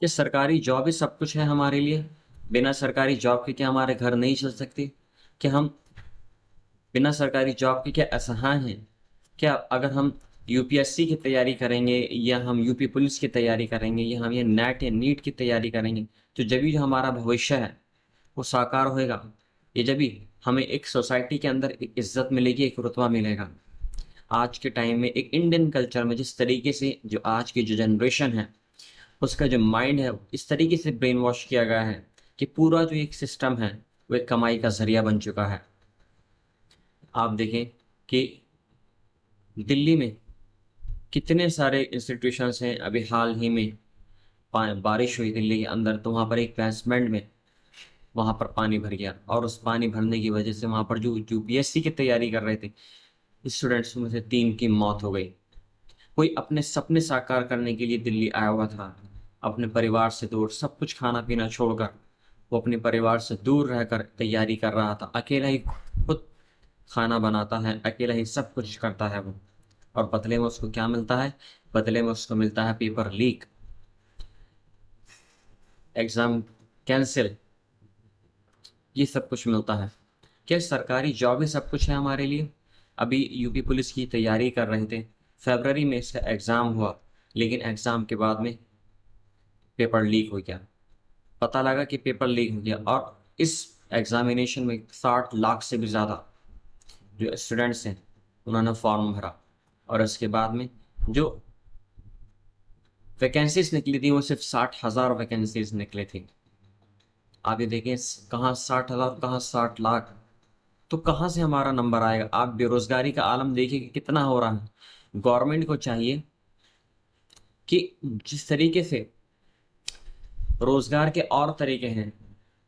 ये सरकारी जॉब ही सब कुछ है हमारे लिए। बिना सरकारी जॉब के क्या हमारे घर नहीं चल सकते? क्या हम बिना सरकारी जॉब के क्या असहाय हैं? क्या अगर हम यूपीएससी की तैयारी करेंगे या हम यूपी पुलिस की तैयारी करेंगे या हम ये नेट या नीट की तैयारी करेंगे तो जब भी जो हमारा भविष्य है वो साकार होएगा। ये जब भी हमें एक सोसाइटी के अंदर एक इज्जत मिलेगी, एक रुतबा मिलेगा। आज के टाइम में एक इंडियन कल्चर में जिस तरीके से जो आज की जो जनरेशन है उसका जो माइंड है इस तरीके से ब्रेन वॉश किया गया है कि पूरा जो एक सिस्टम है वो एक कमाई का जरिया बन चुका है। आप देखें कि दिल्ली में कितने सारे इंस्टीट्यूशंस हैं। अभी हाल ही में बारिश हुई दिल्ली के अंदर, तो वहाँ पर एक बेसमेंट में वहाँ पर पानी भर गया और उस पानी भरने की वजह से वहाँ पर जो यूपीएससी की तैयारी कर रहे थे स्टूडेंट्स में से 3 की मौत हो गई। कोई अपने सपने साकार करने के लिए दिल्ली आया हुआ था, अपने परिवार से दूर, सब कुछ खाना पीना छोड़कर वो अपने परिवार से दूर रहकर तैयारी कर रहा था। अकेला ही खुद खाना बनाता है, अकेला ही सब कुछ करता है वो, और बदले में उसको क्या मिलता है? बदले में उसको मिलता है पेपर लीक, एग्जाम कैंसिल, ये सब कुछ मिलता है। क्या सरकारी जॉब ही सब कुछ है हमारे लिए? अभी यूपी पुलिस की तैयारी कर रहे थे, फरवरी में इसका एग्ज़ाम हुआ, लेकिन एग्ज़ाम के बाद में पेपर लीक हो गया। पता लगा कि पेपर लीक हो गया और इस एग्ज़ामिनेशन में 60 लाख से भी ज़्यादा जो स्टूडेंट्स हैं उन्होंने फॉर्म भरा, और उसके बाद में जो वैकेंसीज निकली थी वो सिर्फ 60,000 वैकेंसीज निकली थी। आप ये देखें, कहाँ 60,000, कहाँ 60 लाख, तो कहाँ से हमारा नंबर आएगा? आप बेरोजगारी का आलम देखिए कि कितना हो रहा है। गवर्नमेंट को चाहिए कि जिस तरीके से रोजगार के और तरीके हैं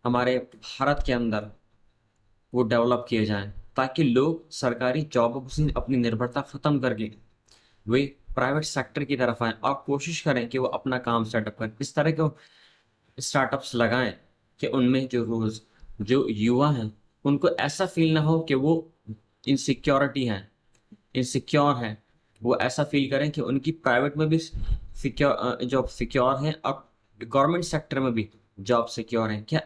हमारे भारत के अंदर वो डेवलप किए जाएं, ताकि लोग सरकारी जॉबों से अपनी निर्भरता खत्म करके वे प्राइवेट सेक्टर की तरफ आएं और कोशिश करें कि वो अपना काम सेटअप करें। इस तरह के स्टार्टअप्स लगाएं कि उनमें जो युवा हैं उनको ऐसा फील ना हो कि वो इनसिक्योर हैं। वो ऐसा फील करें कि उनकी प्राइवेट में भी जॉब सिक्योर है और गवर्नमेंट सेक्टर में भी जॉब सिक्योर है। क्या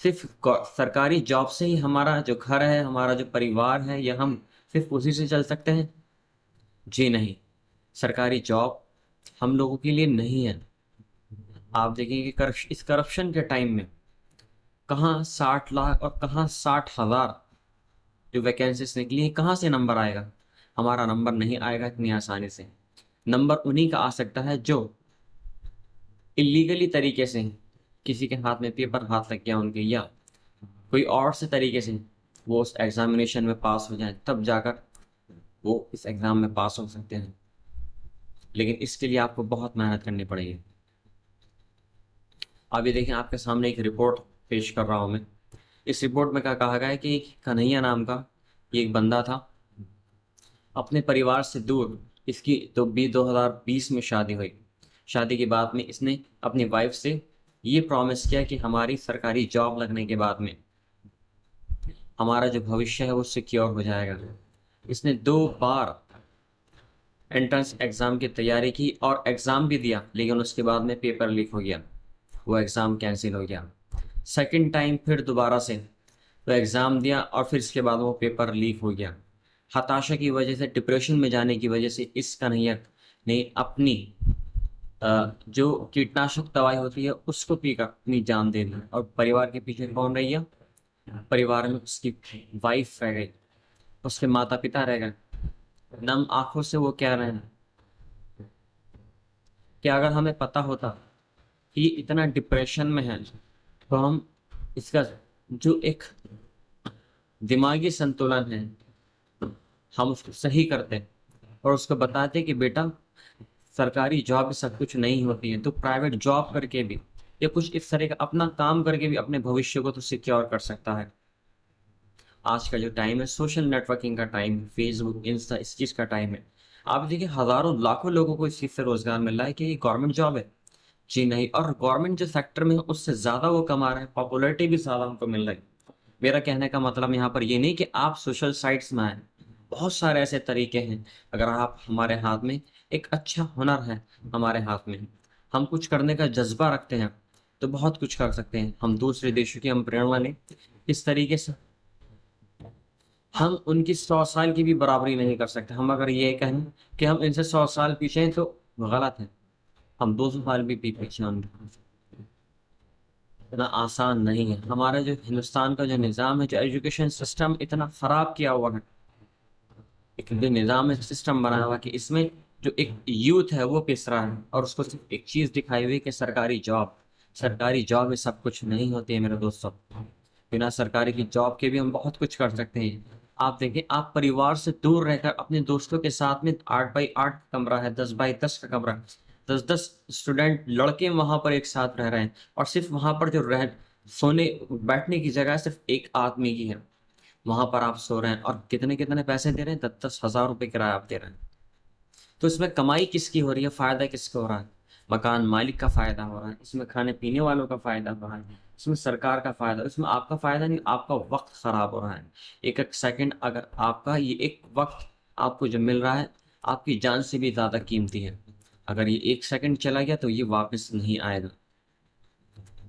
सिर्फ सरकारी जॉब से ही हमारा जो घर है, हमारा जो परिवार है, या हम सिर्फ उसी से चल सकते हैं? जी नहीं, सरकारी जॉब हम लोगों के लिए नहीं है। आप देखेंगे इस करप्शन के टाइम में कहाँ 60 लाख और कहाँ 60,000 जो वैकेंसीज निकली है, कहाँ से नंबर आएगा? हमारा नंबर नहीं आएगा इतनी आसानी से। नंबर उन्हीं का आ सकता है जो इलीगली तरीके से किसी के हाथ में पेपर हाथ लग गया उनके, या कोई और से तरीके से वो उस एग्जामिनेशन में पास हो जाए, तब जाकर वो इस एग्ज़ाम में पास हो सकते हैं। लेकिन इसके लिए आपको बहुत मेहनत करनी पड़ेगी। अभी देखें, आपके सामने एक रिपोर्ट पेश कर रहा हूँ मैं। इस रिपोर्ट में क्या कहा गया है कि एक कन्हैया नाम का ये एक बंदा था, अपने परिवार से दूर। इसकी तो 2020 में शादी हुई। शादी के बाद में इसने अपनी वाइफ से ये प्रॉमिस किया कि हमारी सरकारी जॉब लगने के बाद में हमारा जो भविष्य है वो सिक्योर हो जाएगा। इसने 2 बार एंट्रेंस एग्ज़ाम की तैयारी की और एग्ज़ाम भी दिया, लेकिन उसके बाद में पेपर लीक हो गया, वो एग्ज़ाम कैंसिल हो गया। सेकंड टाइम फिर दोबारा से तो एग्ज़ाम दिया और फिर इसके बाद वो पेपर लीक हो गया। हताशा की वजह से, डिप्रेशन में जाने की वजह से इस कन्हैया ने अपनी जो कीटनाशक दवाई होती है उसको पीकर अपनी जान दे दी। और परिवार के पीछे कौन रही है? परिवार में उसकी वाइफ रह गई, उसके माता पिता रह गए। नम आंखों से वो कह रहे हैं कि अगर हमें पता होता कि ये इतना डिप्रेशन में है तो हम इसका जो एक दिमागी संतुलन है हम उसको सही करते और उसको बताते कि बेटा, सरकारी जॉब सब कुछ नहीं होती है, तो प्राइवेट जॉब करके भी या कुछ इस तरह का अपना काम करके भी अपने भविष्य को तो सिक्योर कर सकता है। आज का जो टाइम है सोशल नेटवर्किंग का टाइम, फेसबुक, इंस्टा, इस चीज़ का टाइम है। आप देखिए, हज़ारों लाखों लोगों को इस चीज़ से रोज़गार मिल रहा है कि ये गवर्नमेंट जॉब है। जी नहीं, और गवर्नमेंट जो सेक्टर में है उससे ज़्यादा वो कमा रहे हैं, पॉपुलैरिटी भी ज़्यादा उनको मिल रही है। मेरा कहने का मतलब यहाँ पर ये नहीं कि आप सोशल साइट्स में आए। बहुत सारे ऐसे तरीके हैं। अगर आप हमारे हाथ में एक अच्छा हुनर है, हमारे हाथ में हम कुछ करने का जज्बा रखते हैं तो बहुत कुछ कर सकते हैं। हम दूसरे देशों की हम प्रेरणा लें, इस तरीके से हम उनकी 100 साल की भी बराबरी नहीं कर सकते। हम अगर ये कहें कि हम इनसे 100 साल पीछे हैं तो गलत है। हम 200 साल भी पीछे हैं उनके। इतना आसान नहीं है। हमारा जो हिंदुस्तान का जो निज़ाम है, जो एजुकेशन सिस्टम इतना ख़राब किया हुआ है, एक जो निज़ाम है, सिस्टम बनाया हुआ कि इसमें जो एक यूथ है वो पिस रहा है और उसको सिर्फ एक चीज़ दिखाई हुई कि सरकारी जॉब में सब कुछ नहीं होती है मेरे दोस्तों। बिना सरकारी की जॉब के भी हम बहुत कुछ कर सकते हैं। आप देखें, आप परिवार से दूर रहकर अपने दोस्तों के साथ में 8x8 कमरा है, 10x10 का कमरा, 10-10 स्टूडेंट लड़के वहां पर एक साथ रह रहे हैं और सिर्फ वहां पर जो रह सोने बैठने की जगह सिर्फ एक आदमी की है। वहां पर आप सो रहे हैं और कितने कितने पैसे दे रहे हैं, 10-10 हज़ार रुपये किराया आप दे रहे हैं। तो इसमें कमाई किसकी हो रही है, फायदा किसको हो रहा है? मकान मालिक का फायदा हो रहा है, इसमें खाने पीने वालों का फायदा हो रहा है, इसमें सरकार का फायदा, इसमें आपका फायदा नहीं, आपका वक्त खराब हो रहा है। एक एक सेकंड अगर आपका ये एक वक्त आपको जो मिल रहा है, आपकी जान से भी ज्यादा कीमती है। अगर ये एक सेकंड चला गया तो ये वापस नहीं आएगा।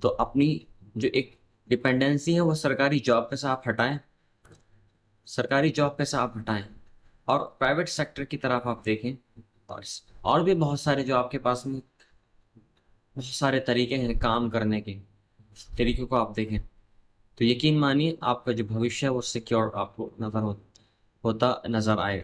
तो अपनी जो एक डिपेंडेंसी है वो सरकारी जॉब पे से आप हटाएं, सरकारी जॉब पे से आप हटाएं और प्राइवेट सेक्टर की तरफ आप देखें। और और भी बहुत सारे जो आपके पास में बहुत सारे तरीके हैं काम करने के, तरीकों को आप देखें तो यकीन मानिए आपका जो भविष्य है वो सिक्योर आपको होता नजर आएगा।